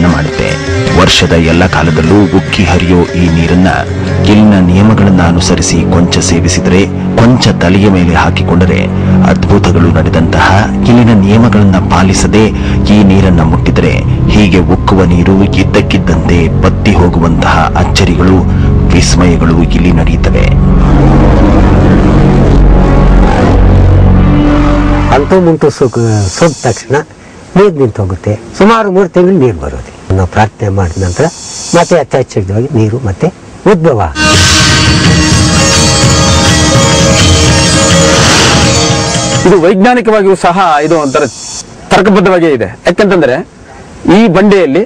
ಸೇವೆಯನ್ನ ಮಾಡುತ್ತೆ. ವರ್ಷದ ಎಲ್ಲ ಕಾಲದಲ್ಲೂ ಉಕ್ಕಿ ಹರಿಯೋ ಈ ನೀರನ್ನ ಇಲ್ಲಿನ ನಿಯಮಗಳನ್ನ ಅನುಸರಿಸಿ ಕೊಂಚ ಸೇವಿಸಿದರೆ, ಕೊಂಚ ತಲೆಯ ಮೇಲೆ ಹಾಕಿಕೊಂಡರೆ ಅದ್ಭುತಗಳು ನಡೆದಂತಹ, ಇಲ್ಲಿನ ನಿಯಮಗಳನ್ನ ಪಾಲಿಸದೆ ಈ ನೀರನ್ನ ಮುಟ್ಟಿದರೆ ಹೀಗೆ ಉಕ್ಕುವ ನೀರು ಇದ್ದಕ್ಕಿದ್ದಂತೆ ಬತ್ತಿ ಹೋಗುವಂತಹ ಅಚ್ಚರಿಗಳು, ವಿಸ್ಮಯಗಳು ಇಲ್ಲಿ ನಡೆಯುತ್ತವೆ. ಅಂಟು ಮುಂಟು ಸೋದ ತಕ್ಷಣ ನೀರು ನಿಂತು ಹೋಗುತ್ತೆ. ಸುಮಾರು 3 ತಿಂಗಳು ನೀರು ಬರೋದು. ನಾವು ಪ್ರಾರ್ಥನೆ ಮಾಡಿದ ನಂತರ ಮತ್ತೆ ಅಚ್ಚರಿಯಾಗಿ ನೀರು ಮತ್ತೆ ಉದ್ಭವ. ಇದು ವೈಜ್ಞಾನಿಕವಾಗಿಯೂ ಸಹ ಇದು ಒಂಥರ ತರ್ಕಬದ್ಧವಾಗೇ ಇದೆ. ಯಾಕೆಂತಂದ್ರೆ ಈ ಬಂಡೆಯಲ್ಲಿ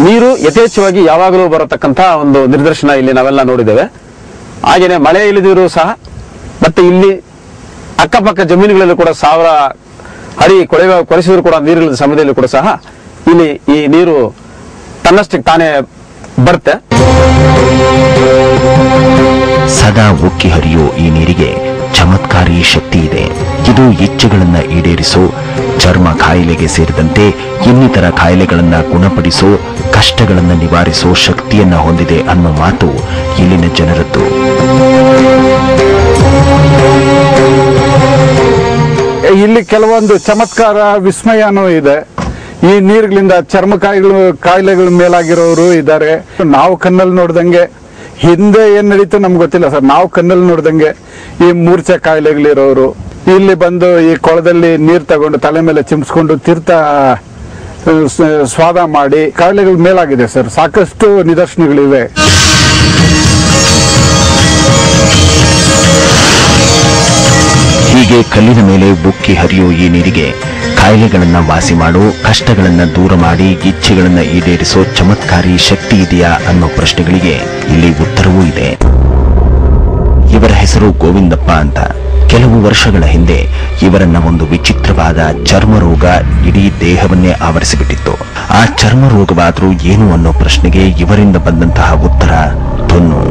ನೀರು ಯಥೇಚ್ಛವಾಗಿ ಯಾವಾಗಲೂ ಬರತಕ್ಕಂಥ ಒಂದು ನಿದರ್ಶನ ಇಲ್ಲಿ ನಾವೆಲ್ಲ ನೋಡಿದ್ದೇವೆ. ಹಾಗೇನೆ ಮಳೆ ಇಳಿದಿರು ಸಹ, ಮತ್ತೆ ಇಲ್ಲಿ ಅಕ್ಕಪಕ್ಕ ಜಮೀನುಗಳಲ್ಲಿ ಕೂಡ 1000 ಅಡಿ ಕೊರೆಸಿದ್ರು ಕೂಡ ನೀರಿಲ್ಲದ ಸಮಯದಲ್ಲಿ ಕೂಡ ಸಹ ಇಲ್ಲಿ ಈ ನೀರು ತನ್ನಷ್ಟಕ್ಕೆ ತಾನೇ ಬರುತ್ತೆ. ಸದಾ ಉಕ್ಕಿ ಹರಿಯೋ ಈ ನೀರಿಗೆ ಚಮತ್ಕಾರಿ ಶಕ್ತಿ ಇದೆ. ಇದು ಇಚ್ಛೆಗಳನ್ನ ಈಡೇರಿಸೋ, ಚರ್ಮ ಕಾಯಿಲೆಗೆ ಸೇರಿದಂತೆ ಇನ್ನಿತರ ಕಾಯಿಲೆಗಳನ್ನ ಗುಣಪಡಿಸೋ, ಕಷ್ಟಗಳನ್ನ ನಿವಾರಿಸೋ ಶಕ್ತಿಯನ್ನ ಹೊಂದಿದೆ ಅನ್ನೋ ಮಾತು ಇಲ್ಲಿನ ಜನರದ್ದು. ಇಲ್ಲಿ ಕೆಲವೊಂದು ಚಮತ್ಕಾರ ವಿಸ್ಮಯನೂ ಇದೆ. ಈ ನೀರುಗಳಿಂದ ಚರ್ಮ ಕಾಯಿಲೆಗಳ ಮೇಲಾಗಿರೋರು ಇದ್ದಾರೆ. ನಾವು ಕಣ್ಣಲ್ಲಿ ನೋಡ್ದಂಗೆ, ಹಿಂದೆ ಏನ್ ನಡೀತು ನಮ್ಗೆ ಗೊತ್ತಿಲ್ಲ ಸರ್, ನಾವು ಕಣ್ಣಲ್ಲಿ ನೋಡ್ದಂಗೆ ಈ ಮೂರ್ಛೆ ಕಾಯಿಲೆಗಳಿರೋರು ಇಲ್ಲಿ ಬಂದು ಈ ಕೊಳದಲ್ಲಿ ನೀರು ತಗೊಂಡು ತಲೆ ಮೇಲೆ ಚಿಮ್ಸ್ಕೊಂಡು ತೀರ್ಥ ಸ್ವಾದ ಮಾಡಿ ಕಾಯಿಲೆಗಳ ಮೇಲಾಗಿದೆ ಸರ್. ಸಾಕಷ್ಟು ನಿದರ್ಶನಗಳಿವೆ. ಹೀಗೆ ಕಲ್ಲಿನ ಮೇಲೆ ಉಕ್ಕಿ ಹರಿಯೋ ಈ ನೀರಿಗೆ ಕಾಯಿಲೆಗಳನ್ನ ವಾಸಿ ಮಾಡೋ, ಕಷ್ಟಗಳನ್ನ ದೂರ ಮಾಡಿ ಇಚ್ಛೆಗಳನ್ನ ಈಡೇರಿಸೋ ಚಮತ್ಕಾರಿ ಶಕ್ತಿ ಇದೆಯಾ ಅನ್ನೋ ಪ್ರಶ್ನೆಗಳಿಗೆ ಇಲ್ಲಿ ಉತ್ತರವೂ ಇದೆ. ಇವರ ಹೆಸರು ಗೋವಿಂದಪ್ಪ ಅಂತ. ಕೆಲವು ವರ್ಷಗಳ ಹಿಂದೆ ಇವರನ್ನ ಒಂದು ವಿಚಿತ್ರವಾದ ಚರ್ಮ ರೋಗ ಇಡೀ ದೇಹವನ್ನೇ ಆವರಿಸಿಬಿಟ್ಟಿತ್ತು. ಆ ಚರ್ಮ ರೋಗವಾದ್ರೂ ಏನು ಅನ್ನೋ ಪ್ರಶ್ನೆಗೆ ಇವರಿಂದ ಬಂದಂತಹ ಉತ್ತರ ತೊನ್ನು.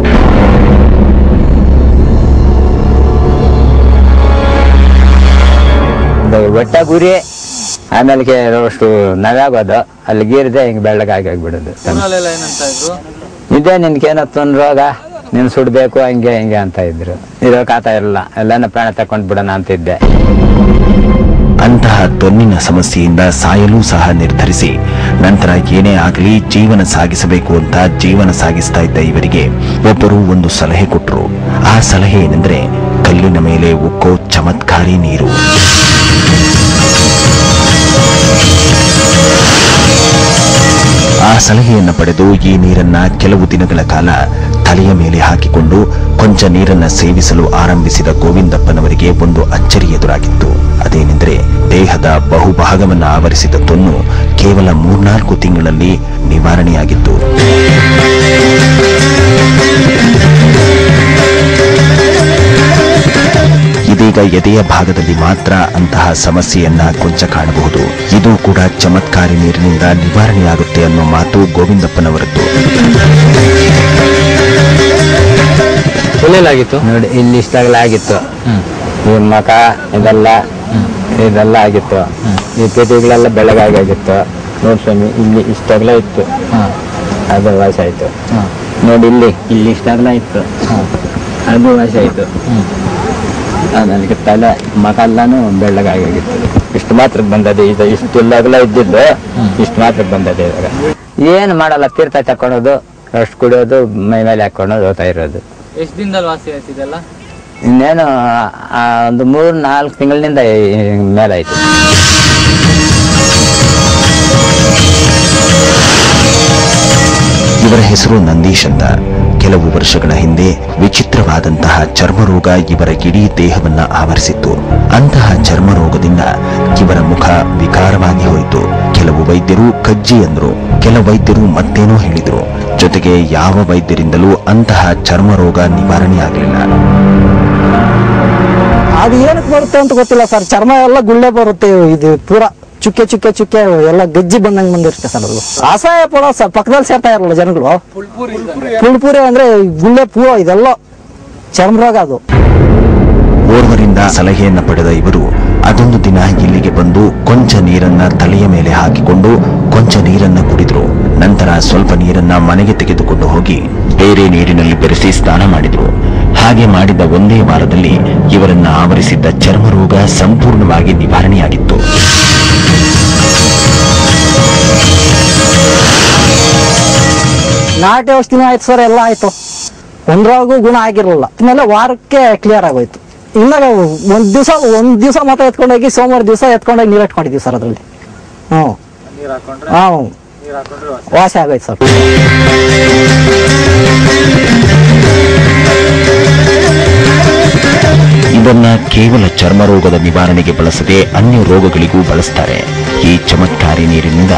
ಬೆಟ್ಟ ಗುರಿ ಆಮೇಲೆ ಅಷ್ಟು ನಗಾಗೋದು, ಅಲ್ಲಿ ಗೀರಿದೆ ಹಿಂಗೆ ಬೆಳ್ಳಗಾಗಿಬಿಡೋದು. ಇದೇ ನಿನ್ಗೇನೋ ತೊಂದ್ ರೋಗ, ನೀನ್ ಸುಡ್ಬೇಕು ಹಂಗೆ ಹಿಂಗೆ ಅಂತ ಇದ್ರು. ಇರೋಕಾತ ಇರಲ್ಲ, ಎಲ್ಲಾನ ಪ್ರಾಣ ತಕೊಂಡ್ ಬಿಡೋಣ ಅಂತಿದ್ದೆ. ಅಂತಹ ತೊನ್ನಿನ ಸಮಸ್ಯೆಯಿಂದ ಸಾಯಲು ಸಹ ನಿರ್ಧರಿಸಿ ನಂತರ ಏನೇ ಆಗಲಿ ಜೀವನ ಸಾಗಿಸಬೇಕು ಅಂತ ಜೀವನ ಸಾಗಿಸ್ತಾ ಇದ್ದ ಇವರಿಗೆ ಒಬ್ಬರು ಒಂದು ಸಲಹೆ ಕೊಟ್ಟರು. ಆ ಸಲಹೆ ಏನೆಂದ್ರೆ ಕಲ್ಲಿನ ಮೇಲೆ ಉಕ್ಕೋ ಚಮತ್ಕಾರಿ ನೀರು. ಆ ಸಲಹೆಯನ್ನು ಪಡೆದು ಈ ನೀರನ್ನ ಕೆಲವು ದಿನಗಳ ಕಾಲ ತಲೆಯ ಮೇಲೆ ಹಾಕಿಕೊಂಡು ಕೊಂಚ ನೀರನ್ನ ಸೇವಿಸಲು ಆರಂಭಿಸಿದ ಗೋವಿಂದಪ್ಪನವರಿಗೆ ಒಂದು ಅಚ್ಚರಿ ಎದುರಾಗಿತ್ತು. ಅದೇನೆಂದರೆ ದೇಹದ ಬಹುಭಾಗವನ್ನು ಆವರಿಸಿದ ತೊನ್ನು ಕೇವಲ 3-4 ತಿಂಗಳಲ್ಲಿ ನಿವಾರಣೆಯಾಗಿತ್ತು. ಇದೀಗ ಎದೆಯ ಭಾಗದಲ್ಲಿ ಮಾತ್ರ ಅಂತಹ ಸಮಸ್ಯೆಯನ್ನ ಕೊಂಚ ಕಾಣಬಹುದು. ಇದು ಕೂಡ ಚಮತ್ಕಾರಿ ನೀರಿನಿಂದ ನಿವಾರಣೆಯಾಗುತ್ತೆ ಅನ್ನೋ ಮಾತು ಗೋವಿಂದಪ್ಪನವರದ್ದು. ಎಲ್ಲೆಲ್ಲಾಗಿತ್ತು ನೋಡಿ, ಇಲ್ಲಿ ಇಷ್ಟಾಗಲಾಗಿತ್ತು. ಈ ಮಕ ಇದೆಲ್ಲ ಆಗಿತ್ತು. ಈ ಪೇಟೆಗಳೆಲ್ಲ ಬೆಳಗಾಗಿತ್ತು ನೋಡಿ ಸ್ವಾಮಿ. ಇಲ್ಲಿ ಇಷ್ಟಾಗಲ ಇತ್ತು, ಅದು ವಯಸ್ಸಾಯ್ತು ನೋಡಿ. ಇಲ್ಲಿ ಇಷ್ಟಾಗಲ ಇತ್ತು, ಅದು ವಯಸ್ಸಾಯ್ತು. ನನಗೆ ತಲೆ ಮಕ ಎಲ್ಲಾನು ಬೆಳ್ಳಗಾಗಿತ್ತು. ಇಷ್ಟು ಮಾತ್ರ ಬಂದದೆ. ಇದು ಇಷ್ಟೆಲ್ಲಾಗಲ ಇದ್ದಿದ್ದು ಇಷ್ಟು ಮಾತ್ರ ಬಂದದೆ. ಇವಾಗ ಏನು ಮಾಡಲ್ಲ, ತೀರ್ಥ ತಕ್ಕೊಳೋದು, ಅಷ್ಟು ಕುಡಿಯೋದು, ಮೈ ಮೇಲೆ ಹಾಕೊಳ್ಳೋದು, ಹೋಗ್ತಾ ಇರೋದು. ಎಷ್ಟು ದಿನದಲ್ಲಿ ವಾಸಿ ಆಯ್ತಿದೆಲ್ಲ? ಇನ್ನೇನು ಒಂದು 3-4 ತಿಂಗಳಿನಿಂದ ಮೇಲಾಯ್ತು. ಇವರ ಹೆಸರು ನಂದೀಶ್ ಅಂತ. ಕೆಲವು ವರ್ಷಗಳ ಹಿಂದೆ ವಿಚಿತ್ರವಾದಂತಹ ಚರ್ಮರೋಗ ಇವರ ಇಡೀ ದೇಹವನ್ನ ಆವರಿಸಿತ್ತು. ಅಂತಹ ಚರ್ಮರೋಗದಿಂದ ಇವರ ಮುಖ ವಿಕಾರವಾಗಿ ಹೋಯಿತು. ಕೆಲವು ವೈದ್ಯರು ಕಜ್ಜಿ ಅಂದ್ರು, ಕೆಲವು ವೈದ್ಯರು ಮತ್ತೇನೋ ಹೇಳಿದ್ರು. ಜೊತೆಗೆ ಯಾವ ವೈದ್ಯರಿಂದಲೂ ಅಂತಹ ಚರ್ಮರೋಗ ನಿವಾರಣೆ ಆಗಲಿಲ್ಲ. ಅದು ಏನಕ್ಕೆ ಬರುತ್ತೆ ಅಂತ ಗೊತ್ತಿಲ್ಲ ಸರ್. ಚರ್ಮ ಎಲ್ಲ ಗುಳ್ಳೆ ಬರುತ್ತೆ. ಇದು ಪೂರಾ ಚುಕ್ಕೆ ಚುಕ್ಕೆ ಚುಕ್ಕೆ ಎಲ್ಲ ಗಜ್ಜಿ ಬಂದಂಗೆ ಬಂದಿರುತ್ತೆ ಸರ್. ಅದು ಅಸಹಾಯ ಪಡೋ ಸರ್. ಪಕ್ಕದಲ್ಲಿ ಸೇರ್ತಾ ಇರಲ್ಲ ಜನಗಳು. ಪುಳ್ಪುರಿ ಅಂದ್ರೆ ಗುಳ್ಳೆ ಪೂರ ಇದೆಲ್ಲ ಚರ್ಮ ರೋಗ. ಅದು ಓರ್ವರಿಂದ ಸಲಹೆಯನ್ನ ಪಡೆದ ಇವರು ಅದೊಂದು ದಿನ ಇಲ್ಲಿಗೆ ಬಂದು ಕೊಂಚ ನೀರನ್ನ ತಲೆಯ ಮೇಲೆ ಹಾಕಿಕೊಂಡು ಕೊಂಚ ನೀರನ್ನ ಕುಡಿದ್ರು. ಸ್ವಲ್ಪ ನೀರನ್ನ ಮನೆಗೆ ತೆಗೆದುಕೊಂಡು ಹೋಗಿ ಬೇರೆ ನೀರಿನಲ್ಲಿ ಬೆರೆಸಿ ಸ್ನಾನ ಮಾಡಿದ್ರು. ಹಾಗೆ ಮಾಡಿದ ಒಂದೇ ವಾರದಲ್ಲಿ ಇವರನ್ನ ಆವರಿಸಿದ್ದ ಚರ್ಮ ರೋಗ ಸಂಪೂರ್ಣವಾಗಿ ನಿವಾರಣೆಯಾಗಿತ್ತು. ನಾಟಿ ಔಷಧಿನೂ ಆಯ್ತು ಸರ್, ಎಲ್ಲ ಆಯ್ತು, ಒಂದ್ರಾಗೂ ಗುಣ ಆಗಿರಲಿಲ್ಲ. ಆಮೇಲೆ ವಾರಕ್ಕೆ ಕ್ಲಿಯರ್ ಆಗೋಯ್ತು. ಇನ್ನಾಗ ಒಂದ್ ದಿವಸ ಮಾತ್ರ ಎತ್ಕೊಂಡೋಗಿ ಸೋಮವಾರ ದಿವಸ ಎತ್ಕೊಂಡೋಗಿ ನೀರು ಇಟ್ಕೊಂಡಿದ್ದೀವಿ ಸರ್ ಅದರಲ್ಲಿ. ವಾಸಿ ಆಗೋಯ್ತು ಸರ್. ಇದನ್ನ ಕೇವಲ ಚರ್ಮ ರೋಗದ ನಿವಾರಣೆಗೆ ಬಳಸದೆ ಅನ್ಯ ರೋಗಗಳಿಗೂ ಬಳಸ್ತಾರೆ. ಈ ಚಮತ್ಕಾರಿ ನೀರಿನಿಂದ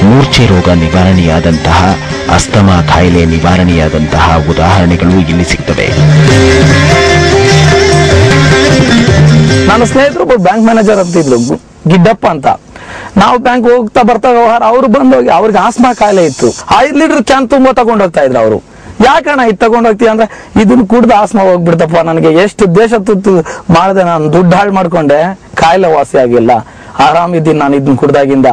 ಮೂರ್ಛೆ ರೋಗ ನಿವಾರಣೆಯಾದಂತಹ, ಅಸ್ತಮಾ ಕಾಯಿಲೆ ನಿವಾರಣೆಯಾದಂತಹ ಉದಾಹರಣೆಗಳು ಇಲ್ಲಿ ಸಿಗ್ತವೆ. ನನ್ನ ಸ್ನೇಹಿತರು ಒಬ್ಬ ಬ್ಯಾಂಕ್ ಮ್ಯಾನೇಜರ್ ಅಂತಿದ್ರು, ಗಿಡ್ಡಪ್ಪ ಅಂತ. ನಾವು ಬ್ಯಾಂಕ್ ಹೋಗ್ತಾ ಬರ್ತಾ ವ್ಯವಹಾರ, ಅವ್ರು ಬಂದೋಗಿ ಅವ್ರಿಗೆ ಆಸ್ಮಾ ಕಾಯಿಲೆ ಇತ್ತು. 5 ಲೀಟರ್ ಕ್ಯಾನ್ ತುಂಬಾ ತಗೊಂಡೋಗ್ತಾ ಇದ್ರು ಅವರು. ಯಾಕಣ್ಣ ಇದು ತಗೊಂಡೋಗ್ತೀಯ ಅಂದ್ರೆ, ಇದನ್ನ ಕುಡ್ದು ಆಸ್ಮಾ ಹೋಗ್ಬಿಡ್ತಪ್ಪ, ನನಗೆ ಎಷ್ಟು ದೇಶ ತುತ್ತು ಮಾಡಿದೆ, ನಾನು ದುಡ್ಡು ಹಾಳು ಮಾಡ್ಕೊಂಡೆ, ಕಾಯಿಲೆ ವಾಸಿ ಆಗಿಲ್ಲ, ಆರಾಮಿದ್ದೀನಿ ನಾನು ಇದನ್ನ ಕುಡ್ದಾಗಿಂದ.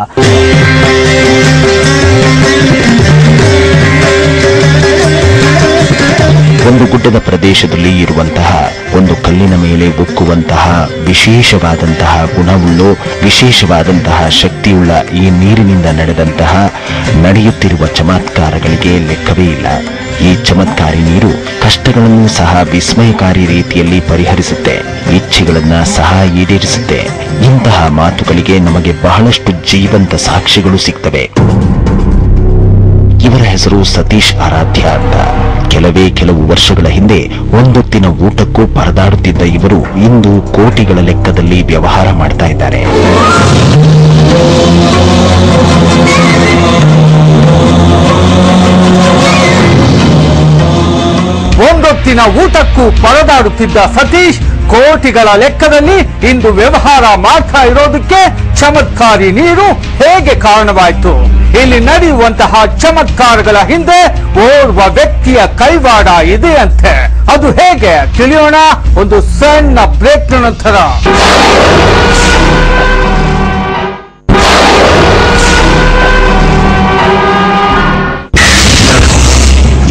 ಒಂದು ಗುಡ್ಡದ ಪ್ರದೇಶದಲ್ಲಿ ಇರುವಂತಹ ಒಂದು ಕಲ್ಲಿನ ಮೇಲೆ ಉಕ್ಕುವಂತಹ ವಿಶೇಷವಾದಂತಹ ಗುಣವುಳ್ಳು, ವಿಶೇಷವಾದಂತಹ ಶಕ್ತಿಯುಳ್ಳ ಈ ನೀರಿನಿಂದ ನಡೆಯುತ್ತಿರುವ ಚಮತ್ಕಾರಗಳಿಗೆ ಲೆಕ್ಕವೇ ಇಲ್ಲ. ಈ ಚಮತ್ಕಾರಿ ನೀರು ಕಷ್ಟಗಳನ್ನು ಸಹ ವಿಸ್ಮಯಕಾರಿ ರೀತಿಯಲ್ಲಿ ಪರಿಹರಿಸುತ್ತೆ, ಇಚ್ಛೆಗಳನ್ನ ಸಹ ಈಡೇರಿಸುತ್ತೆ. ಇಂತಹ ಮಾತುಗಳಿಗೆ ನಮಗೆ ಬಹಳಷ್ಟು ಜೀವಂತ ಸಾಕ್ಷಿಗಳು ಸಿಗ್ತವೆ. ಇವರ ಹೆಸರು ಸತೀಶ್ ಆರಾಧ್ಯ ಅಂತ. ಕೆಲವು ವರ್ಷಗಳ ಹಿಂದೆ ಒಂದೊತ್ತಿನ ಊಟಕ್ಕೂ ಪರದಾಡುತ್ತಿದ್ದ ಇವರು ಇಂದು ಕೋಟಿಗಳ ಲೆಕ್ಕದಲ್ಲಿ ವ್ಯವಹಾರ ಮಾಡ್ತಾ ಇದ್ದಾರೆ. ಒಂದೊತ್ತಿನ ಊಟಕ್ಕೂ ಪರದಾಡುತ್ತಿದ್ದ ಸತೀಶ್ ಕೋಟಿಗಳ ಲೆಕ್ಕದಲ್ಲಿ ಇಂದು ವ್ಯವಹಾರ ಮಾಡ್ತಾ ಇರೋದಕ್ಕೆ ಚಮತ್ಕಾರಿ ನೀರು ಹೇಗೆ ಕಾರಣವಾಯಿತು? ಇಲ್ಲಿ ನಡೆಯುವಂತಹ ಚಮತ್ಕಾರಗಳ ಹಿಂದೆ ಓರ್ವ ವ್ಯಕ್ತಿಯ ಕೈವಾಡ ಇದೆಯಂತೆ. ಅದು ಹೇಗೆ ತಿಳಿಯೋಣ ಒಂದು ಸಣ್ಣ ಬ್ರೇಕ್ ನಂತರ.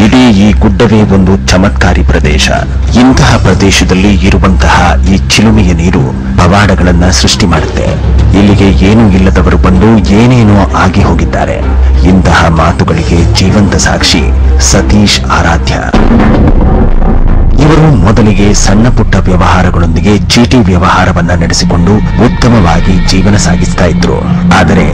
ಇಡೀ ಈ ಗುಡ್ಡವೇ ಒಂದು ಚಮತ್ಕಾರಿ ಪ್ರದೇಶ. ಇಂತಹ ಪ್ರದೇಶದಲ್ಲಿ ಇರುವಂತಹ ಈ ಚಿಲುಮೆಯ ನೀರು ಪವಾಡಗಳನ್ನ ಸೃಷ್ಟಿ ಮಾಡುತ್ತೆ. ಇಲ್ಲಿಗೆ ಏನೂ ಇಲ್ಲದವರು ಬಂದು ಏನೇನೋ ಆಗಿ ಹೋಗಿದ್ದಾರೆ. ಇಂತಹ ಮಾತುಗಳಿಗೆ ಜೀವಂತ ಸಾಕ್ಷಿ ಸತೀಶ್ ಆರಾಧ್ಯ. ಇವರು ಮೊದಲಿಗೆ ಸಣ್ಣ ಪುಟ್ಟ ವ್ಯವಹಾರಗಳೊಂದಿಗೆ ಚೀಟಿ ವ್ಯವಹಾರವನ್ನ ನಡೆಸಿಕೊಂಡು ಉತ್ತಮವಾಗಿ ಜೀವನ ಸಾಗಿಸ್ತಾ ಇದ್ರು. ಆದರೆ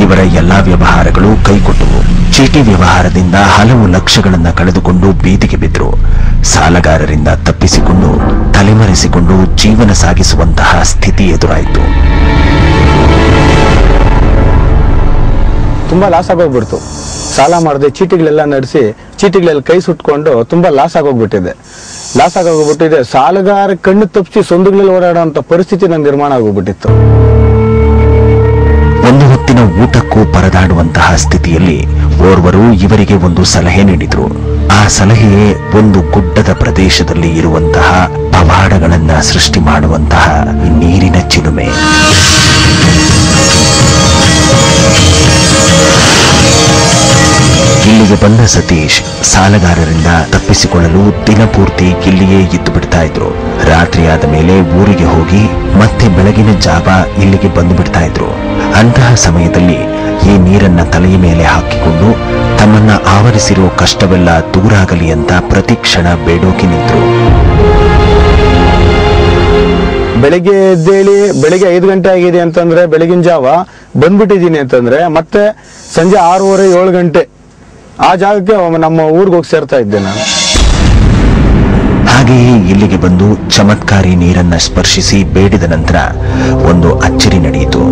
ಇವರ ಎಲ್ಲಾ ವ್ಯವಹಾರಗಳು ಕೈಕೊಟ್ಟವು. ಚೀಟಿ ವ್ಯವಹಾರದಿಂದ ಹಲವು ಲಕ್ಷಗಳನ್ನ ಕಳೆದುಕೊಂಡು ಬೀದಿಗೆ ಬಿದ್ರು. ಸಾಲಗಾರರಿಂದ ತಪ್ಪಿಸಿಕೊಂಡು ತಲೆಮರೆಸಿಕೊಂಡು ಜೀವನ ಸಾಗಿಸುವಂತಹ ಸ್ಥಿತಿ ಎದುರಾಯಿತು. ತುಂಬಾ ಲಾಸ್ ಆಗೋಗ್ಬಿಡ್ತು. ಸಾಲ ಮಾಡದೆ ಚೀಟಿಗಳೆಲ್ಲ ನಡೆಸಿ ಚೀಟಿಗಳೆಲ್ಲ ಕೈ ಸುಟ್ಕೊಂಡು ತುಂಬಾ ಲಾಸ್ ಆಗೋಗ್ಬಿಟ್ಟಿದೆ. ಸಾಲಗಾರ ಕಣ್ಣು ತಪ್ಪಿಸಿ ಸೊಂದುಗಳಲ್ಲಿ ಓಡಾಡುವಂತ ಪರಿಸ್ಥಿತಿ ನಂಗೆ ನಿರ್ಮಾಣ ಆಗೋಗ್ಬಿಟ್ಟಿತ್ತು. ಒಂದು ಹೊತ್ತಿನ ಊಟಕ್ಕೂ ಪರದಾಡುವಂತಹ ಸ್ಥಿತಿಯಲ್ಲಿ ಓರ್ವರು ಇವರಿಗೆ ಒಂದು ಸಲಹೆ ನೀಡಿದ್ರು. ಆ ಸಲಹೆಯೇ ಒಂದು ಗುಡ್ಡದ ಪ್ರದೇಶದಲ್ಲಿ ಇರುವಂತಹ ಪವಾಡಗಳನ್ನ ಸೃಷ್ಟಿ ಮಾಡುವಂತಹ ನೀರಿನ ಚಿಲುಮೆ. ಇಲ್ಲಿಗೆ ಬಂದ ಸತೀಶ್ ಸಾಲಗಾರರಿಂದ ತಪ್ಪಿಸಿಕೊಳ್ಳಲು ದಿನಪೂರ್ತಿ ಇಲ್ಲಿಯೇ ಇದ್ದು ಬಿಡ್ತಾ ಇದ್ರು. ರಾತ್ರಿ ಆದ ಮೇಲೆ ಊರಿಗೆ ಹೋಗಿ ಮತ್ತೆ ಬೆಳಗಿನ ಜಾವ ಇಲ್ಲಿಗೆ ಬಂದು ಬಿಡ್ತಾ ಇದ್ರು. ಅಂತಹ ಸಮಯದಲ್ಲಿ ಈ ನೀರನ್ನ ತಲೆಯ ಮೇಲೆ ಹಾಕಿಕೊಂಡು ತಮ್ಮನ್ನ ಆವರಿಸಿರೋ ಕಷ್ಟವೆಲ್ಲ ದೂರಾಗಲಿ ಅಂತ ಪ್ರತಿಕ್ಷಣ ಬೇಡೋಕೆ ನಿಂತರು. ಬೆಳಿಗ್ಗೆ ಎದ್ದೇಳಿ ಬೆಳಿಗ್ಗೆ 5 ಗಂಟೆ ಆಗಿದೆ ಅಂತಂದ್ರೆ ಬೆಳಗಿನ ಜಾವ ಬಂದ್ಬಿಟ್ಟಿದ್ದೀನಿ ಅಂತಂದ್ರೆ ಮತ್ತೆ ಸಂಜೆ 6:30 7 ಗಂಟೆ ಆ ಜಾಗಕ್ಕೆ ನಮ್ಮ ಊರಿಗೆ ಹೋಗಿ ಸೇರ್ತಾ ಇದ್ದೆ ನಾನು. ಹಾಗೆಯೇ ಇಲ್ಲಿಗೆ ಬಂದು ಚಮತ್ಕಾರಿ ನೀರನ್ನ ಸ್ಪರ್ಶಿಸಿ ಬೇಡಿದ ನಂತರ ಒಂದು ಅಚ್ಚರಿ ನಡೆಯಿತು.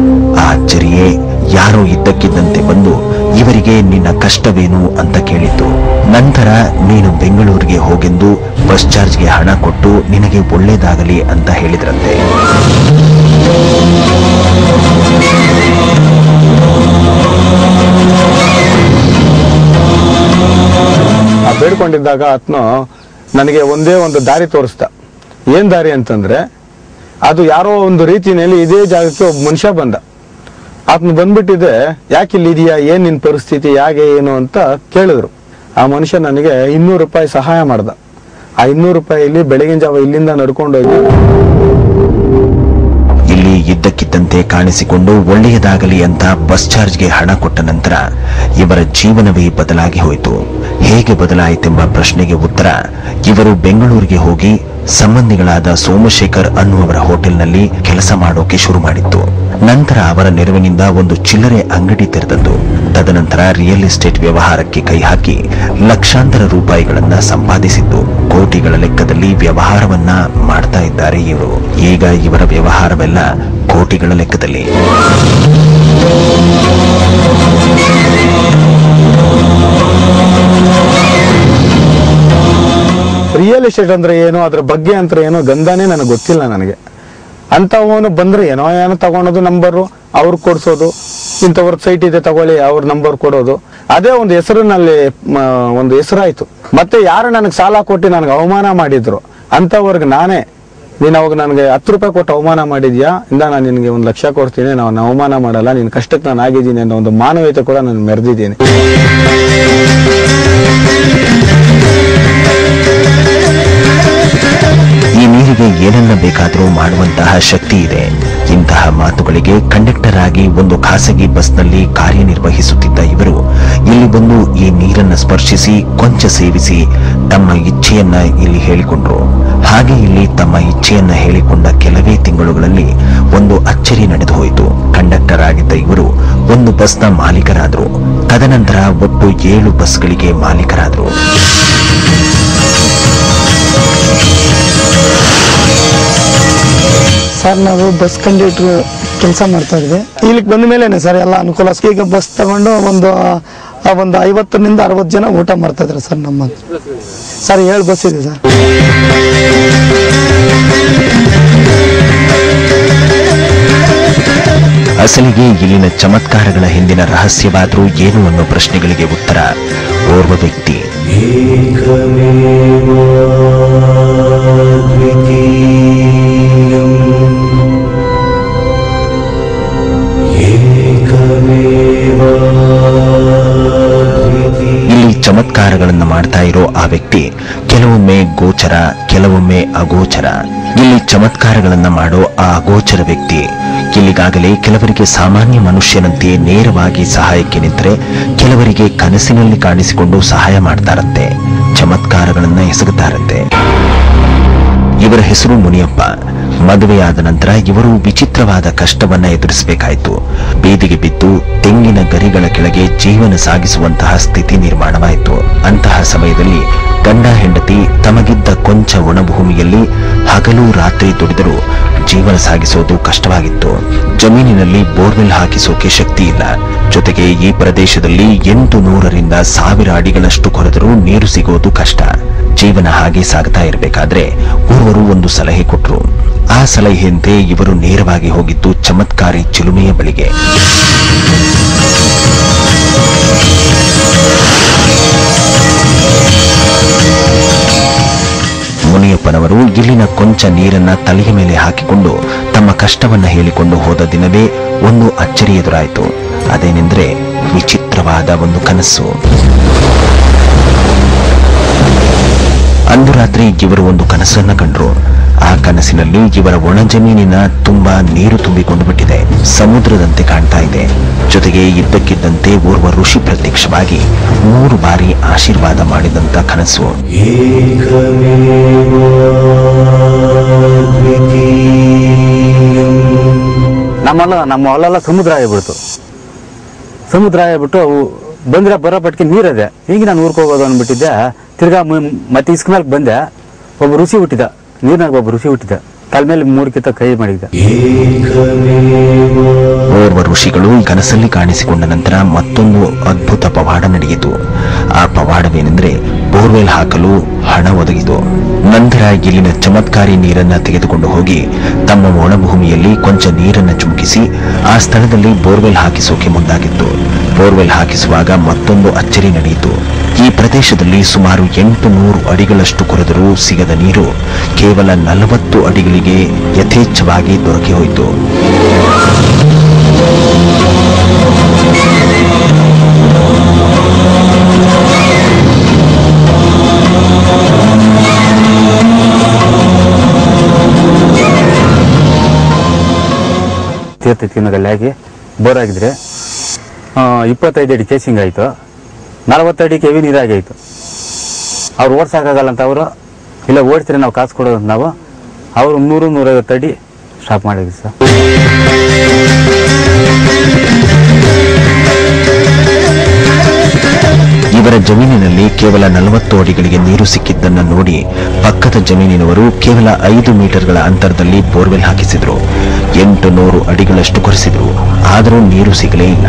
ಆ ಅಚ್ಚರಿಯೇ ಯಾರೋ ಇದ್ದಕ್ಕಿದ್ದಂತೆ ಬಂದು ಇವರಿಗೆ ನಿನ್ನ ಕಷ್ಟವೇನು ಅಂತ ಕೇಳಿತು. ನಂತರ ನೀನು ಬೆಂಗಳೂರಿಗೆ ಹೋಗೆಂದು ಬಸ್ ಚಾರ್ಜ್ಗೆ ಹಣ ಕೊಟ್ಟು ನಿನಗೆ ಒಳ್ಳೇದಾಗಲಿ ಅಂತ ಹೇಳಿದ್ರಂತೆ. ಬೇಡ್ಕೊಂಡಿದ್ದಾಗ ಆತ್ನು ನನಗೆ ಒಂದೇ ಒಂದು ದಾರಿ ತೋರಿಸ್ದ. ಏನ್ ದಾರಿ ಅಂತಂದ್ರೆ, ಅದು ಯಾರೋ ಒಂದು ರೀತಿಯಲ್ಲಿ ಇದೇ ಜಾಗಕ್ಕೆ ಒಬ್ಬ ಮನುಷ್ಯ ಬಂದ. ಆತನ ಬಂದ್ಬಿಟ್ಟಿದೆ, ಯಾಕೆ ಇಲ್ಲಿ ಇದೆಯಾ, ಏನ್ ನಿನ್ ಪರಿಸ್ಥಿತಿ, ಹೇಗೆ ಏನು ಅಂತ ಕೇಳಿದ್ರು. ಆ ಮನುಷ್ಯ ನನಗೆ 200 ರೂಪಾಯಿ ಸಹಾಯ ಮಾಡ್ದ. ಆ 200 ರೂಪಾಯಿಲಿ ಬೆಳಗಿನ ಜಾವ ಇಲ್ಲಿಂದ ನಡ್ಕೊಂಡೋಗಿ ಇಲ್ಲಿ ಇದ್ದಕ್ಕಿದ್ದಂತೆ ಕಾಣಿಸಿಕೊಂಡು ಒಳ್ಳೆಯದಾಗಲಿ ಅಂತ ಬಸ್ ಚಾರ್ಜ್ಗೆ ಹಣ ಕೊಟ್ಟ ನಂತರ ಇವರ ಜೀವನವೇ ಬದಲಾಗಿ ಹೋಯಿತು. ಹೇಗೆ ಬದಲಾಯಿತೆಂಬ ಪ್ರಶ್ನೆಗೆ ಉತ್ತರ, ಇವರು ಬೆಂಗಳೂರಿಗೆ ಹೋಗಿ ಸಂಬಂಧಿಗಳಾದ ಸೋಮಶೇಖರ್ ಅನ್ನುವರ ಹೋಟೆಲ್ನಲ್ಲಿ ಕೆಲಸ ಮಾಡೋಕೆ ಶುರು ಮಾಡಿತ್ತು. ನಂತರ ಅವರ ನೆರವಿನಿಂದ ಒಂದು ಚಿಲ್ಲರೆ ಅಂಗಡಿ ತೆರೆದದ್ದು. ತದನಂತರ ರಿಯಲ್ ಎಸ್ಟೇಟ್ ವ್ಯವಹಾರಕ್ಕೆ ಕೈ ಹಾಕಿ ಲಕ್ಷಾಂತರ ರೂಪಾಯಿಗಳನ್ನ ಸಂಪಾದಿಸಿದ್ದು. ಕೋಟಿಗಳ ಲೆಕ್ಕದಲ್ಲಿ ವ್ಯವಹಾರವನ್ನ ಮಾಡ್ತಾ ಇದ್ದಾರೆ ಇವರು. ಈಗ ಇವರ ವ್ಯವಹಾರವೆಲ್ಲ ಕೋಟಿಗಳ ಲೆಕ್ಕದಲ್ಲಿ. ರಿಯಲ್ ಎಸ್ಟೇಟ್ ಅಂದ್ರೆ ಏನು, ಅದ್ರ ಬಗ್ಗೆ ಅಂತ ಏನೋ ಗಂಧನೇ ನನಗೆ ಗೊತ್ತಿಲ್ಲ. ನನಗೆ ಅಂತವನು ಬಂದ್ರೆ ಏನೋ ತಗೊಳೋದು, ನಂಬರು ಅವ್ರು ಕೊಡ್ಸೋದು, ಇಂಥವ್ರ ಸೈಟ್ ಇದೆ ತಗೊಳ್ಳಿ ಅವ್ರ ನಂಬರ್ ಕೊಡೋದು, ಅದೇ ಒಂದು ಹೆಸರಿನಲ್ಲಿ ಒಂದು ಹೆಸರಾಯ್ತು. ಮತ್ತೆ ಯಾರು ನನಗೆ ಸಾಲ ಕೊಟ್ಟು ನನಗೆ ಅವಮಾನ ಮಾಡಿದ್ರು ಅಂತವ್ರಿಗೆ ನಾನೇ, ನೀನ್ ಅವಾಗ ನನಗೆ 10 ರೂಪಾಯಿ ಕೊಟ್ಟು ಅವಮಾನ ಮಾಡಿದ್ಯಾ, ಇಂದ ನಾನು ನಿನ್ಗೆ 1 ಲಕ್ಷ ಕೊಡ್ತೀನಿ, ನಾನು ಅವಮಾನ ಮಾಡಲ್ಲ, ನಿನ್ ಕಷ್ಟಕ್ಕೆ ನಾನು ಆಗಿದ್ದೀನಿ ಅನ್ನೋ ಒಂದು ಮಾನವೀಯತೆ ಕೂಡ ನಾನು ಮೆರೆದಿದ್ದೀನಿ. ಈ ನೀರಿಗೆ ಏನನ್ನ ಬೇಕಾದರೂ ಮಾಡುವಂತಹ ಶಕ್ತಿ ಇದೆ. ಇಂತಹ ಮಾತುಗಳಿಗೆ ಕಂಡಕ್ಟರ್ ಆಗಿ ಒಂದು ಖಾಸಗಿ ಬಸ್ನಲ್ಲಿ ಕಾರ್ಯನಿರ್ವಹಿಸುತ್ತಿದ್ದ ಇವರು ಇಲ್ಲಿ ಬಂದು ಈ ನೀರನ್ನ ಸ್ಪರ್ಶಿಸಿ ಕೊಂಚ ಸೇವಿಸಿ ತಮ್ಮ ಇಚ್ಛೆಯನ್ನ ಇಲ್ಲಿ ಹೇಳಿಕೊಂಡ್ರು. ಹಾಗೆ ಇಲ್ಲಿ ತಮ್ಮ ಇಚ್ಛೆಯನ್ನ ಹೇಳಿಕೊಂಡ ಕೆಲವೇ ತಿಂಗಳುಗಳಲ್ಲಿ ಒಂದು ಅಚ್ಚರಿ ನಡೆದು ಹೋಯಿತು. ಕಂಡಕ್ಟರ್ ಆಗಿದ್ದ ಇವರು ಒಂದು ಬಸ್ನ ಮಾಲೀಕರಾದರು. ತದನಂತರ ಒಟ್ಟು 7 ಬಸ್ಗಳಿಗೆ ಮಾಲೀಕರಾದರು. ಸರ್ ನಾವು ಬಸ್ ಕಂಡಕ್ಟರ್ ಕೆಲಸ ಮಾಡ್ತಾ ಇದ್ವಿ. ಇಲ್ಲಿಗೆ ಬಂದ ಮೇಲೆನೆ ಸರ್ ಎಲ್ಲ ಅನುಕೂಲ. ಈಗ ಬಸ್ ತಗೊಂಡು ಒಂದು 50ರಿಂದ 60 ಜನ ಊಟ ಮಾಡ್ತಾ ಇದ್ದಾರೆ ಸರ್. ನಮ್ಮ ಸರ್ 7 ಬಸ್ ಇದೆ ಸರ್. ಅಸಲಿಗೆ ಇಲ್ಲಿನ ಚಮತ್ಕಾರಗಳ ಹಿಂದಿನ ರಹಸ್ಯವಾದರೂ ಏನು ಅನ್ನೋ ಪ್ರಶ್ನೆಗಳಿಗೆ ಉತ್ತರ ಓರ್ವ ವ್ಯಕ್ತಿ. ಇಲ್ಲಿ ಚಮತ್ಕಾರಗಳನ್ನು ಮಾಡ್ತಾ ಇರೋ ಆ ವ್ಯಕ್ತಿ ಕೆಲವೊಮ್ಮೆ ಗೋಚರ, ಕೆಲವೊಮ್ಮೆ ಅಗೋಚರ. ಇಲ್ಲಿ ಚಮತ್ಕಾರಗಳನ್ನ ಮಾಡೋ ಆ ಅಗೋಚರ ವ್ಯಕ್ತಿ ಇಲ್ಲಿಗಾಗಲೇ ಕೆಲವರಿಗೆ ಸಾಮಾನ್ಯ ಮನುಷ್ಯನಂತೆ ನೇರವಾಗಿ ಸಹಾಯಕ್ಕೆ ನಿಂತರೆ, ಕೆಲವರಿಗೆ ಕನಸಿನಲ್ಲಿ ಕಾಣಿಸಿಕೊಂಡು ಸಹಾಯ ಮಾಡ್ತಾರಂತೆ, ಚಮತ್ಕಾರಗಳನ್ನ ಎಸಗುತ್ತಾರಂತೆ. ಇವರ ಹೆಸರು ಮುನಿಯಪ್ಪ. ಮದುವೆಯಾದ ನಂತರ ಇವರು ವಿಚಿತ್ರವಾದ ಕಷ್ಟವನ್ನ ಎದುರಿಸಬೇಕಾಯಿತು. ಬೀದಿಗೆ ಬಿದ್ದು ತೆಂಗಿನ ಗರಿಗಳ ಕೆಳಗೆ ಜೀವನ ಸಾಗಿಸುವಂತಹ ಸ್ಥಿತಿ ನಿರ್ಮಾಣವಾಯಿತು. ಅಂತಹ ಸಮಯದಲ್ಲಿ ಗಂಡ ಹೆಂಡತಿ ತಮಗಿದ್ದ ಕೊಂಚ ಒಣಭೂಮಿಯಲ್ಲಿ ಹಗಲು ರಾತ್ರಿ ದುಡಿದರೂ ಜೀವನ ಸಾಗಿಸೋದು ಕಷ್ಟವಾಗಿತ್ತು. ಜಮೀನಿನಲ್ಲಿ ಬೋರ್ವೆಲ್ ಹಾಕಿಸೋಕೆ ಶಕ್ತಿ ಇಲ್ಲ. ಜೊತೆಗೆ ಈ ಪ್ರದೇಶದಲ್ಲಿ 800ರಿಂದ 1000 ಅಡಿಗಳಷ್ಟು ಕೊರೆದರೂ ನೀರು ಸಿಗೋದು ಕಷ್ಟ. ಜೀವನ ಹಾಗೆ ಸಾಗ್ತಾ ಇರಬೇಕಾದ್ರೆ ಓರ್ವರು ಒಂದು ಸಲಹೆ ಕೊಟ್ರು. ಆ ಸಲಹೆಯಂತೆ ಇವರು ನೇರವಾಗಿ ಹೋಗಿದ್ದು ಚಮತ್ಕಾರಿ ಚಿಲುಮೆಯ ಬಳಿಗೆ. ಮುನಿಯಪ್ಪನವರು ಇಲ್ಲಿನ ಕೊಂಚ ನೀರನ್ನ ತಲೆಯ ಮೇಲೆ ಹಾಕಿಕೊಂಡು ತಮ್ಮ ಕಷ್ಟವನ್ನ ಹೇಳಿಕೊಂಡು ಹೋದ ದಿನವೇ ಒಂದು ಅಚ್ಚರಿ ಎದುರಾಯಿತು. ಅದೇನೆಂದ್ರೆ ವಿಚಿತ್ರವಾದ ಒಂದು ಕನಸು. ಅಂದು ರಾತ್ರಿ ಇವರು ಒಂದು ಕನಸನ್ನ ಕಂಡ್ರು. ಆ ಕನಸಿನಲ್ಲಿ ಇವರ ಒಣ ಜಮೀನಿನ ತುಂಬಾ ನೀರು ತುಂಬಿಕೊಂಡು ಬಿಟ್ಟಿದೆ, ಸಮುದ್ರದಂತೆ ಕಾಣ್ತಾ ಇದೆ. ಜೊತೆಗೆ ಇದ್ದಕ್ಕಿದ್ದಂತೆ ಓರ್ವ ಋಷಿ ಪ್ರತ್ಯಕ್ಷವಾಗಿ 3 ಬಾರಿ ಆಶೀರ್ವಾದ ಮಾಡಿದಂತ ಕನಸು. ನಮ್ಮ ಹೊಲ ಸಮುದ್ರ ಆಗ್ಬಿಡ್ತು. ಸಮುದ್ರ ಆಗ್ಬಿಟ್ಟು ಬಂದ್ರೆ ಬರೋಪಟ್ಟಿಗೆ ನೀರದೆ. ಹೀಗೆ ನಾನು ಊರ್ಕ್ ಹೋಗೋದು ಅಂದ್ಬಿಟ್ಟಿದ್ದೆ. ತಿರ್ಗಾ ಮತ್ತೆ ಇಸ್ಕ ಮೇಲೆ ಬಂದೆ. ಒಬ್ಬ ಋಷಿ ಹುಟ್ಟಿದ, ನೀರ್ನಾಗ ಒಬ್ಬ ಋಷಿ ಹುಟ್ಟಿದ. ತಲೆ ಮೇಲೆ 3 ಕಿತ್ತ ಕೈ ಮಾಡಿದ್ದ. ಓರ್ವ ಋಷಿಗಳು ಕನಸಲ್ಲಿ ಕಾಣಿಸಿಕೊಂಡ ನಂತರ ಮತ್ತೊಂದು ಅದ್ಭುತ ಪವಾಡ ನಡೆಯಿತು. ಆ ಪವಾಡವೇನೆಂದ್ರೆ ಬೋರ್ವೆಲ್ ಹಾಕಲು ಹಣ ಒದಗಿತು. ನಂತರ ಇಲ್ಲಿನ ಚಮತ್ಕಾರಿ ನೀರನ್ನ ತೆಗೆದುಕೊಂಡು ಹೋಗಿ ತಮ್ಮ ಒಣಭೂಮಿಯಲ್ಲಿ ಕೊಂಚ ನೀರನ್ನ ಚುಮುಕಿಸಿ ಆ ಸ್ಥಳದಲ್ಲಿ ಬೋರ್ವೆಲ್ ಹಾಕಿಸೋಕೆ ಮುಂದಾಗಿತ್ತು. ಬೋರ್ವೆಲ್ ಹಾಕಿಸುವಾಗ ಮತ್ತೊಂದು ಅಚ್ಚರಿ ನಡೆಯಿತು. ಈ ಪ್ರದೇಶದಲ್ಲಿ ಸುಮಾರು 800 ಅಡಿಗಳಷ್ಟು ಕೊರೆದರೂ ಸಿಗದ ನೀರು ಕೇವಲ 40 ಅಡಿಗಳಿಗೆ ಯಥೇಚ್ಛವಾಗಿ ದೊರಕಿ ಹೋಯಿತು. ತೀರ್ಥದಲ್ಲಿ ಹಾಕಿ ಬೋರ್ ಆಗಿದ್ರೆ 25 ಅಡಿ ಕೇಸಿಂಗ್ ಆಯಿತು, 40 ಅಡಿ ಕೆವಿ ನೀರಾಗಾಯಿತು. ಅವ್ರು ಓಡ್ಸೋಕ್ಕಾಗಲ್ಲ ಅಂತ ಅವರು, ಇಲ್ಲ ಓಡಿಸಿದ್ರೆ ನಾವು ಕಾಸು ಕೊಡೋದು ನಾವು, ಅವರು 100-150 ಅಡಿ ಸ್ಟಾಪ್ ಮಾಡಿದ್ವಿ ಸರ್. ಇವರ ಜಮೀನಿನಲ್ಲಿ ಕೇವಲ 40 ಅಡಿಗಳಿಗೆ ನೀರು ಸಿಕ್ಕಿದ್ದನ್ನು ನೋಡಿ ಪಕ್ಕದ ಜಮೀನಿನವರು ಕೇವಲ 5 ಮೀಟರ್ಗಳ ಅಂತರದಲ್ಲಿ ಬೋರ್ವೆಲ್ ಹಾಕಿಸಿದ್ರು. 800 ಅಡಿಗಳಷ್ಟು ಕೊರೆಸಿದ್ರು, ಆದರೂ ನೀರು ಸಿಗಲೇ ಇಲ್ಲ.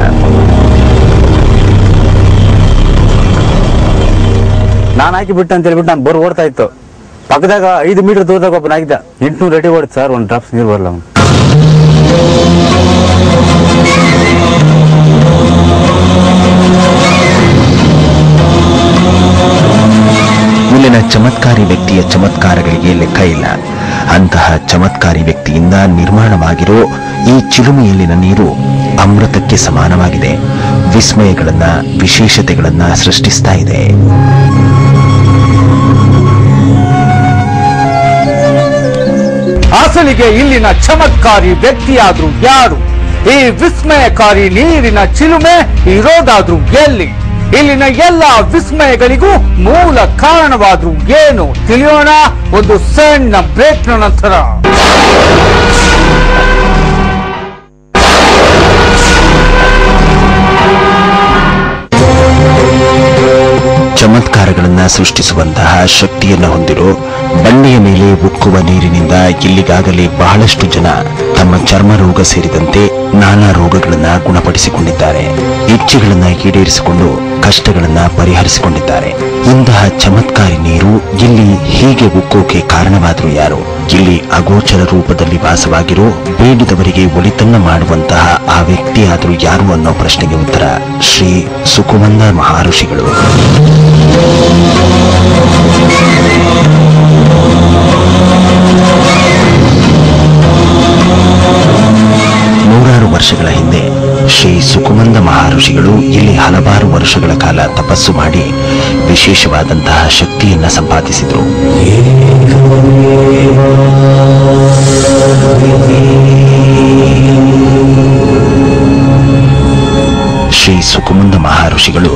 ನಾನು ಹಾಕಿಬಿಟ್ಟು ಅಂತ ಹೇಳ್ಬಿಟ್ಟು ನಾನು ಬೋರ್ ಓಡ್ತಾ ಇತ್ತು. ಪಕ್ಕದಾಗ 5 ಮೀಟರ್ ದೂರದಾಗ ಒಬ್ಬನಾಗಿದ್ದ, 800 ಅಡಿ ಓಡಿತ್ತು ಸರ್, ಒಂದು ಡ್ರಾಪ್ಸ್ ನೀರು ಬರಲ್ಲ ಅವನು. ಇಲ್ಲಿನ ಚಮತ್ಕಾರಿ ವ್ಯಕ್ತಿಯ ಚಮತ್ಕಾರಗಳಿಗೆ ಲೆಕ್ಕ ಇಲ್ಲ. ಅಂತಹ ಚಮತ್ಕಾರಿ ವ್ಯಕ್ತಿಯಿಂದ ನಿರ್ಮಾಣವಾಗಿರೋ ಈ ಚಿಲುಮೆಯಲ್ಲಿನ ನೀರು ಅಮೃತಕ್ಕೆ ಸಮಾನವಾಗಿದೆ. ವಿಸ್ಮಯಗಳನ್ನ, ವಿಶೇಷತೆಗಳನ್ನ ಸೃಷ್ಟಿಸ್ತಾ ಇದೆ. ಅಸಲಿಗೆ ಇಲ್ಲಿನ ಚಮತ್ಕಾರಿ ವ್ಯಕ್ತಿಯಾದ್ರೂ ಯಾರು? ಈ ವಿಸ್ಮಯಕಾರಿ ನೀರಿನ ಚಿಲುಮೆ ಇರೋದಾದ್ರೂ ಎಲ್ಲಿ? ಇಲ್ಲಿನ ಎಲ್ಲ ವಿಸ್ಮಯಗಳಿಗೂ ಮೂಲ ಕಾರಣವಾದ್ರೂ ಏನು? ತಿಳಿಯೋಣ ಒಂದು ಸಣ್ಣ ಬ್ರೇಕ್ನ ನಂತರ. ಚಮತ್ಕಾರಗಳನ್ನ ಸೃಷ್ಟಿಸುವಂತಹ ಶಕ್ತಿಯನ್ನು ಹೊಂದಿರೋ ಬಂಡೆಯ ಮೇಲೆ ಉಕ್ಕುವ ನೀರಿನಿಂದ ಇಲ್ಲಿಗಾಗಲೇ ಬಹಳಷ್ಟು ಜನ ತಮ್ಮ ಚರ್ಮ ರೋಗ ಸೇರಿದಂತೆ ನಾನಾ ರೋಗಗಳನ್ನ ಗುಣಪಡಿಸಿಕೊಂಡಿದ್ದಾರೆ. ಇಚ್ಛೆಗಳನ್ನ ಈಡೇರಿಸಿಕೊಂಡು ಕಷ್ಟಗಳನ್ನ ಪರಿಹರಿಸಿಕೊಂಡಿದ್ದಾರೆ. ಇಂತಹ ಚಮತ್ಕಾರಿ ನೀರು ಇಲ್ಲಿ ಹೀಗೆ ಉಕ್ಕೋಕೆ ಕಾರಣವಾದರೂ ಯಾರು? ಇಲ್ಲಿ ಅಗೋಚರ ರೂಪದಲ್ಲಿ ವಾಸವಾಗಿರೋ ಬೇಡಿದವರಿಗೆ ಒಳಿತನ್ನ ಮಾಡುವಂತಹ ಆ ವ್ಯಕ್ತಿಯಾದರೂ ಯಾರು ಅನ್ನೋ ಪ್ರಶ್ನೆಗೆ ಉತ್ತರ ಶ್ರೀ ಸುಕುಮಂದ ಮಹರ್ಷಿಗಳು. ನೂರಾರು ವರ್ಷಗಳ ಹಿಂದೆ ಶ್ರೀ ಸುಕುಮಂದ ಮಹರ್ಷಿಗಳು ಇಲ್ಲಿ ಹಲವಾರು ವರ್ಷಗಳ ಕಾಲ ತಪಸ್ಸು ಮಾಡಿ ವಿಶೇಷವಾದಂತಹ ಶಕ್ತಿಯನ್ನ ಸಂಪಾದಿಸಿದರು. ಶ್ರೀ ಸುಕುಮಂದ ಮಹರ್ಷಿಗಳು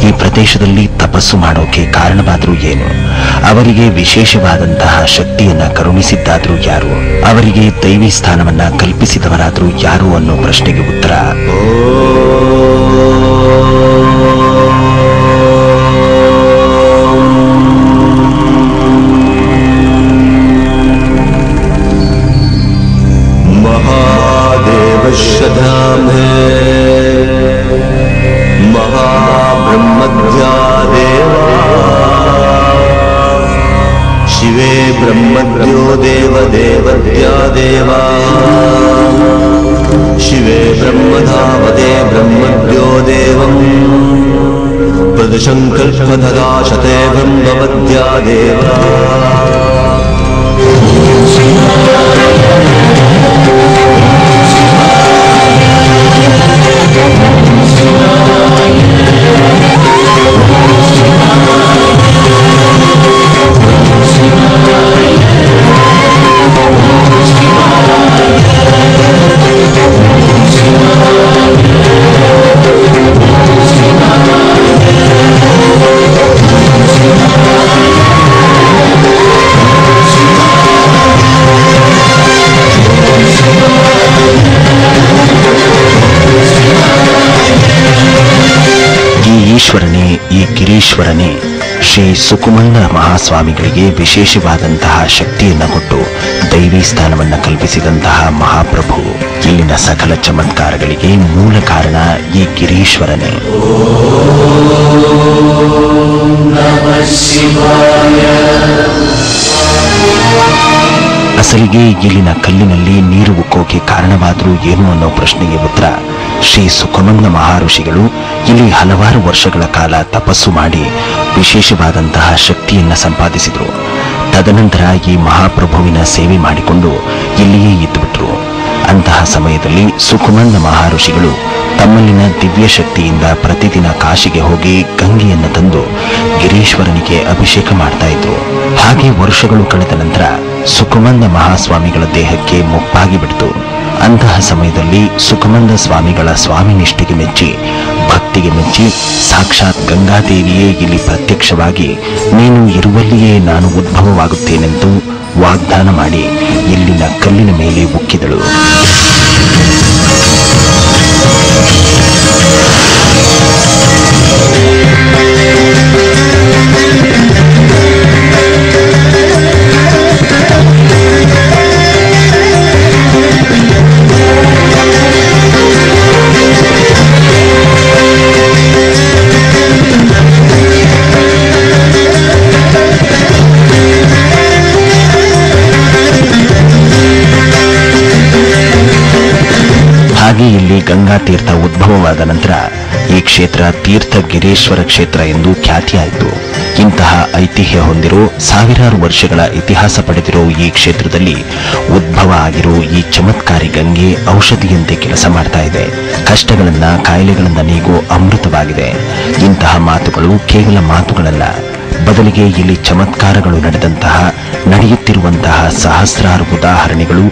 ಈ ಪ್ರದೇಶದಲ್ಲಿ ತಪಸ್ಸು ಮಾಡೋಕೆ ಕಾರಣವಾದರೂ ಏನು? ಅವರಿಗೆ ವಿಶೇಷವಾದಂತಹ ಶಕ್ತಿಯನ್ನ ಕರುಣಿಸಿದ್ದಾದ್ರೂ ಯಾರು? ಅವರಿಗೆ ದೈವಿ ಸ್ಥಾನವನ್ನ ಕಲ್ಪಿಸಿದವರಾದ್ರೂ ಯಾರು ಅನ್ನೋ ಪ್ರಶ್ನೆಗೆ ಉತ್ತರ ब्रह्मद्यो देवदेवद्या देवा शिवे ब्रह्मधावते ब्रह्मद्यो देवम् प्रदशङ्कल्पददाशते ब्रह्मवद्या देवा ಈಶ್ವರನೇ, ಈ ಗಿರೀಶ್ವರನೇ ಶ್ರೀ ಸುಕುಮಂದ ಮಹಾಸ್ವಾಮಿಗಳಿಗೆ ವಿಶೇಷವಾದಂತಹ ಶಕ್ತಿಯನ್ನು ಕೊಟ್ಟು ದೈವಿ ಸ್ಥಾನವನ್ನು ಕಲ್ಪಿಸಿದಂತಹ ಮಹಾಪ್ರಭು. ಇಲ್ಲಿನ ಸಕಲ ಚಮತ್ಕಾರಗಳಿಗೆ ಮೂಲ ಕಾರಣ ಈ ಗಿರೀಶ್ವರನೇ. ಅಸಲಿಗೆ ಇಲ್ಲಿನ ಕಲ್ಲಿನಲ್ಲಿ ನೀರು ಉಕ್ಕೋಕೆ ಕಾರಣವಾದರೂ ಏನು ಅನ್ನೋ ಪ್ರಶ್ನೆಗೆ ಉತ್ತರ ಶ್ರೀ ಸುಕುಮಂದ ಮಹರ್ಷಿಗಳು ಇಲ್ಲಿ ಹಲವಾರು ವರ್ಷಗಳ ಕಾಲ ತಪಸ್ಸು ಮಾಡಿ ವಿಶೇಷವಾದಂತಹ ಶಕ್ತಿಯನ್ನ ಸಂಪಾದಿಸಿದರು. ತದನಂತರ ಈ ಮಹಾಪ್ರಭುವಿನ ಸೇವೆ ಮಾಡಿಕೊಂಡು ಇಲ್ಲಿಯೇ ಇದ್ದುಬಿಟ್ರು. ಅಂತಹ ಸಮಯದಲ್ಲಿ ಸುಕುಮಂದ ಮಹರ್ಷಿಗಳು ತಮ್ಮಲ್ಲಿನ ದಿವ್ಯ ಶಕ್ತಿಯಿಂದ ಪ್ರತಿದಿನ ಕಾಶಿಗೆ ಹೋಗಿ ಗಂಗೆಯನ್ನು ತಂದು ಗಿರೀಶ್ವರನಿಗೆ ಅಭಿಷೇಕ ಮಾಡ್ತಾ ಇದ್ರು. ಹಾಗೆ ವರ್ಷಗಳು ಕಳೆದ ನಂತರ ಸುಖಮಂದ ಮಹಾಸ್ವಾಮಿಗಳ ದೇಹಕ್ಕೆ ಮುಪ್ಪಾಗಿ ಬಿಡ್ತು. ಅಂತಹ ಸಮಯದಲ್ಲಿ ಸುಖಮಂದ ಸ್ವಾಮಿಗಳ ಸ್ವಾಮಿ ನಿಷ್ಠೆಗೆ ಮೆಚ್ಚಿ, ಭಕ್ತಿಗೆ ಮೆಚ್ಚಿ ಸಾಕ್ಷಾತ್ ಗಂಗಾದೇವಿಯೇ ಇಲ್ಲಿ ಪ್ರತ್ಯಕ್ಷವಾಗಿ ನೀನು ಇರುವಲ್ಲಿಯೇ ನಾನು ಉದ್ಭವವಾಗುತ್ತೇನೆಂದು ವಾಗ್ದಾನ ಮಾಡಿ ಇಲ್ಲಿನ ಕಲ್ಲಿನ ಮೇಲೆ ಉಕ್ಕಿದಳು. ಹಾಗೆ ಇಲ್ಲಿ ಗಂಗಾ ತೀರ್ಥ ಉದ್ಭವವಾದ ನಂತರ ಈ ಕ್ಷೇತ್ರ ತೀರ್ಥಗಿರೀಶ್ವರ ಕ್ಷೇತ್ರ ಎಂದು ಖ್ಯಾತಿಯಾಯಿತು. ಇಂತಹ ಐತಿಹ್ಯ ಹೊಂದಿರೋ ಸಾವಿರಾರು ವರ್ಷಗಳ ಇತಿಹಾಸ ಪಡೆದಿರೋ ಈ ಕ್ಷೇತ್ರದಲ್ಲಿ ಉದ್ಭವ ಆಗಿರೋ ಈ ಚಮತ್ಕಾರಿ ಗಂಗೆ ಔಷಧಿಯಂತೆ ಕೆಲಸ ಮಾಡ್ತಾ ಇದೆ. ಕಷ್ಟಗಳನ್ನ, ಕಾಯಿಲೆಗಳನ್ನ ನೀಗೋ ಅಮೃತವಾಗಿದೆ. ಇಂತಹ ಮಾತುಗಳು ಕೇವಲ ಮಾತುಗಳಲ್ಲ, ಬದಲಿಗೆ ಇಲ್ಲಿ ಚಮತ್ಕಾರಗಳು ನಡೆದಂತಹ, ನಡೆಯುತ್ತಿರುವಂತಹ ಸಹಸ್ರಾರು ಉದಾಹರಣೆಗಳು,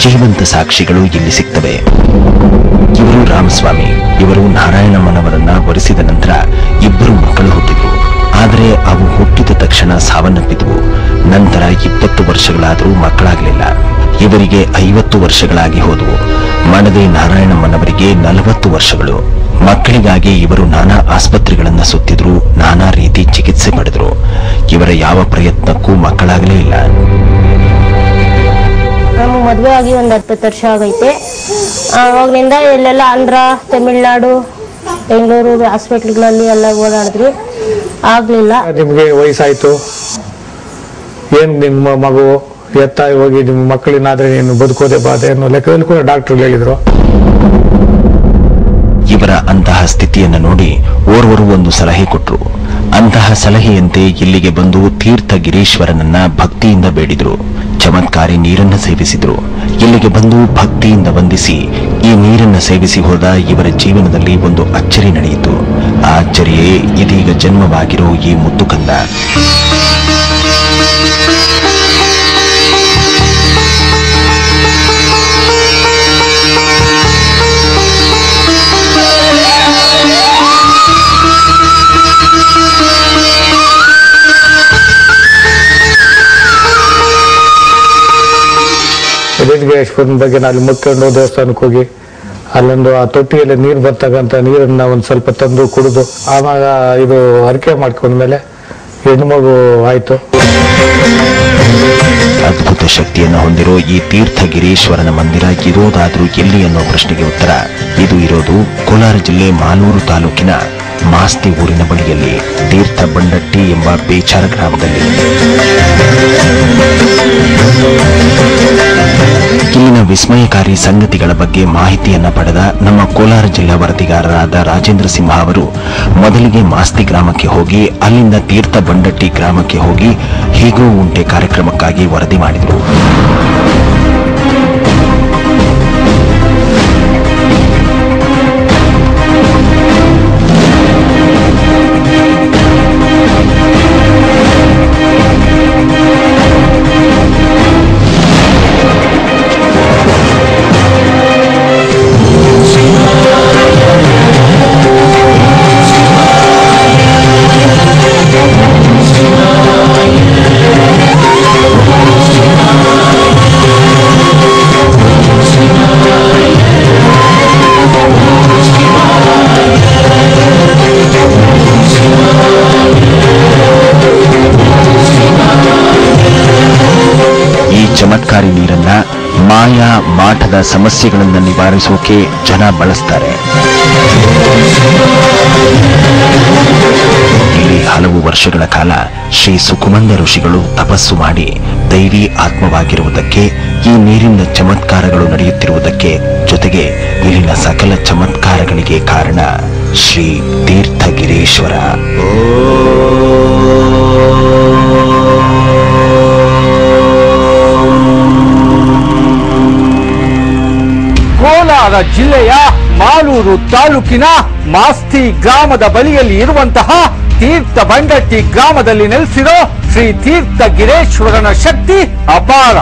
ಜೀವಂತ ಸಾಕ್ಷಿಗಳು ಇಲ್ಲಿ ಸಿಗ್ತವೆ. ಇವರು ರಾಮಸ್ವಾಮಿ. ಇವರು ನಾರಾಯಣಮ್ಮನವರನ್ನ ವರಿಸಿದ ನಂತರ 2 ಮಕ್ಕಳು ಹುಟ್ಟಿದ್ರು. ಆದರೆ ಅವು ಹುಟ್ಟಿದ ತಕ್ಷಣ ಸಾವನ್ನಪ್ಪಿದ್ವು. ನಂತರ 20 ವರ್ಷಗಳಾದರೂ ಮಕ್ಕಳಾಗಲಿಲ್ಲ. ಇವರಿಗೆ 50 ವರ್ಷಗಳಾಗಿ ಹೋದವು. ಮನದೆ ನಾರಾಯಣಮ್ಮನವರಿಗೆ 40 ವರ್ಷಗಳು. ಮಕ್ಕಳಿಗಾಗಿ ಇವರು ನಾನಾ ಆಸ್ಪತ್ರೆಗಳನ್ನ ಸುತ್ತಿದ್ರು, ನಾನಾ ರೀತಿ ಚಿಕಿತ್ಸೆ ಪಡೆದ್ರು. ಇವರ ಯಾವ ಪ್ರಯತ್ನಕ್ಕೂ ಮಕ್ಕಳಾಗಲೇ ಇಲ್ಲ. ನಮ್ಮ ಮದುವೆ ಆಗಿ ಒಂದು 20 ವರ್ಷ ಆಗೈತೆ. ಅವಾಗಲಿಂದ ಇಲ್ಲೆಲ್ಲ ಆಂಧ್ರ, ತಮಿಳ್ನಾಡು, ಬೆಂಗಳೂರು ಹಾಸ್ಪಿಟ್ಲ್ಗಳಲ್ಲಿ ಎಲ್ಲ ಓಡಾಡಿದ್ರಿ, ಆಗ್ಲಿಲ್ಲ. ನಿಮ್ಗೆ ವಯಸ್ಸಾಯ್ತು, ಏನ್ ನಿಮ್ಮ ಮಗು ಎತ್ತಾಗಿ ಹೋಗಿ ನಿಮ್ಮ ಮಕ್ಕಳಿನಾದ್ರೆ ನೀನು ಬದುಕೋದೆ ಬಾಧೆ ಅನ್ನೋ ಲೆಕ್ಕದಲ್ಲಿ ಕೂಡ ಡಾಕ್ಟರ್ ಹೇಳಿದ್ರು. ಇವರ ಅಂತಹ ಸ್ಥಿತಿಯನ್ನು ನೋಡಿ ಓರ್ವರು ಒಂದು ಸಲಹೆ ಕೊಟ್ರು. ಅಂತಹ ಸಲಹೆಯಂತೆ ಇಲ್ಲಿಗೆ ಬಂದು ತೀರ್ಥಗಿರೀಶ್ವರನನ್ನ ಭಕ್ತಿಯಿಂದ ಬೇಡಿದ್ರು. ಚಮತ್ಕಾರಿ ನೀರನ್ನ ಸೇವಿಸಿದ್ರು. ಇಲ್ಲಿಗೆ ಬಂದು ಭಕ್ತಿಯಿಂದ ವಂದಿಸಿ ಈ ನೀರನ್ನ ಸೇವಿಸಿ ಹೋದ ಇವರ ಜೀವನದಲ್ಲಿ ಒಂದು ಅಚ್ಚರಿ ನಡೆಯಿತು. ಆ ಅಚ್ಚರಿಯೇ ಇದೀಗ ಜನ್ಮವಾಗಿರೋ ಈ ಮುದ್ದು ಕಂದ. ರೇಣುಕೇಶ್ವರನ ಬಗ್ಗೆ ನಾನು ಮುಟ್ಕೊಂಡು ದೇವಸ್ಥಾನಕ್ಕೆ ಹೋಗಿ ಅಲ್ಲೊಂದು ಆ ತೊಟ್ಟಿಯಲ್ಲಿ ನೀರು ಬರ್ತಕ್ಕಂಥ ನೀರನ್ನ ಒಂದು ಸ್ವಲ್ಪ ತಂದು ಕುಡಿದು ಆವಾಗ ಇದು ಅರಿಕೆ ಮಾಡ್ಕೊಂಡ್ಮೇಲೆ ಹೆಣ್ಮಗು ಆಯ್ತು. ಅದ್ಭುತ ಶಕ್ತಿಯನ್ನು ಹೊಂದಿರೋ ಈ ತೀರ್ಥಗಿರೀಶ್ವರನ ಮಂದಿರ ಇರೋದಾದ್ರೂ ಎಲ್ಲಿ ಅನ್ನೋ ಪ್ರಶ್ನೆಗೆ ಉತ್ತರ, ಇದು ಇರೋದು ಕೋಲಾರ ಜಿಲ್ಲೆ ಮಾಲೂರು ತಾಲೂಕಿನ ಮಾಸ್ತಿ ಊರಿನ ಬಳಿಯಲ್ಲಿ ತೀರ್ಥ ಬಂಡಟ್ಟಿ ಎಂಬ ಬೇಚಾರ ಗ್ರಾಮದಲ್ಲಿ. ಇಲ್ಲಿನ ವಿಸ್ಮಯಕಾರಿ ಸಂಗತಿಗಳ ಬಗ್ಗೆ ಮಾಹಿತಿಯನ್ನ ಪಡೆದ ನಮ್ಮ ಕೋಲಾರ ಜಿಲ್ಲಾ ವರದಿಗಾರರಾದ ರಾಜೇಂದ್ರ ಸಿಂಹ ಅವರು ಮೊದಲಿಗೆ ಮಾಸ್ತಿ ಗ್ರಾಮಕ್ಕೆ ಹೋಗಿ ಅಲ್ಲಿಂದ ತೀರ್ಥ ಬಂಡಟ್ಟಿ ಗ್ರಾಮಕ್ಕೆ ಹೋಗಿ ಹೀಗೂ ಉಂಟೆ ಕಾರ್ಯಕ್ರಮಕ್ಕಾಗಿ ವರದಿ ಮಾಡಿದರು. ಚಮತ್ಕಾರಿ ನೀರನ್ನ ಮಾಯಾ ಮಾಠದ ಸಮಸ್ಯೆಗಳನ್ನು ನಿವಾರಿಸೋಕೆ ಜನ ಬಳಸ್ತಾರೆ. ಇಲ್ಲಿ ಹಲವು ವರ್ಷಗಳ ಕಾಲ ಶ್ರೀ ಸುಖಮಂದ ಋಷಿಗಳು ತಪಸ್ಸು ಮಾಡಿ ದೈವಿ ಆತ್ಮವಾಗಿರುವುದಕ್ಕೆ, ಈ ನೀರಿನ ಚಮತ್ಕಾರಗಳು ನಡೆಯುತ್ತಿರುವುದಕ್ಕೆ, ಜೊತೆಗೆ ಇಲ್ಲಿನ ಸಕಲ ಚಮತ್ಕಾರಗಳಿಗೆ ಕಾರಣ ಶ್ರೀ ತೀರ್ಥಗಿರೀಶ್ವರ. ಕೋಲಾರ ಜಿಲ್ಲೆಯ ಮಾಲೂರು ತಾಲೂಕಿನ ಮಾಸ್ತಿ ಗ್ರಾಮದ ಬಳಿಯಲ್ಲಿ ಇರುವಂತಹ ತೀರ್ಥ ಬಂಡಟ್ಟಿ ಗ್ರಾಮದಲ್ಲಿ ನೆಲೆಸಿರೋ ಶ್ರೀ ತೀರ್ಥ ಗಿರೇಶ್ವರನ ಶಕ್ತಿ ಅಪಾರ.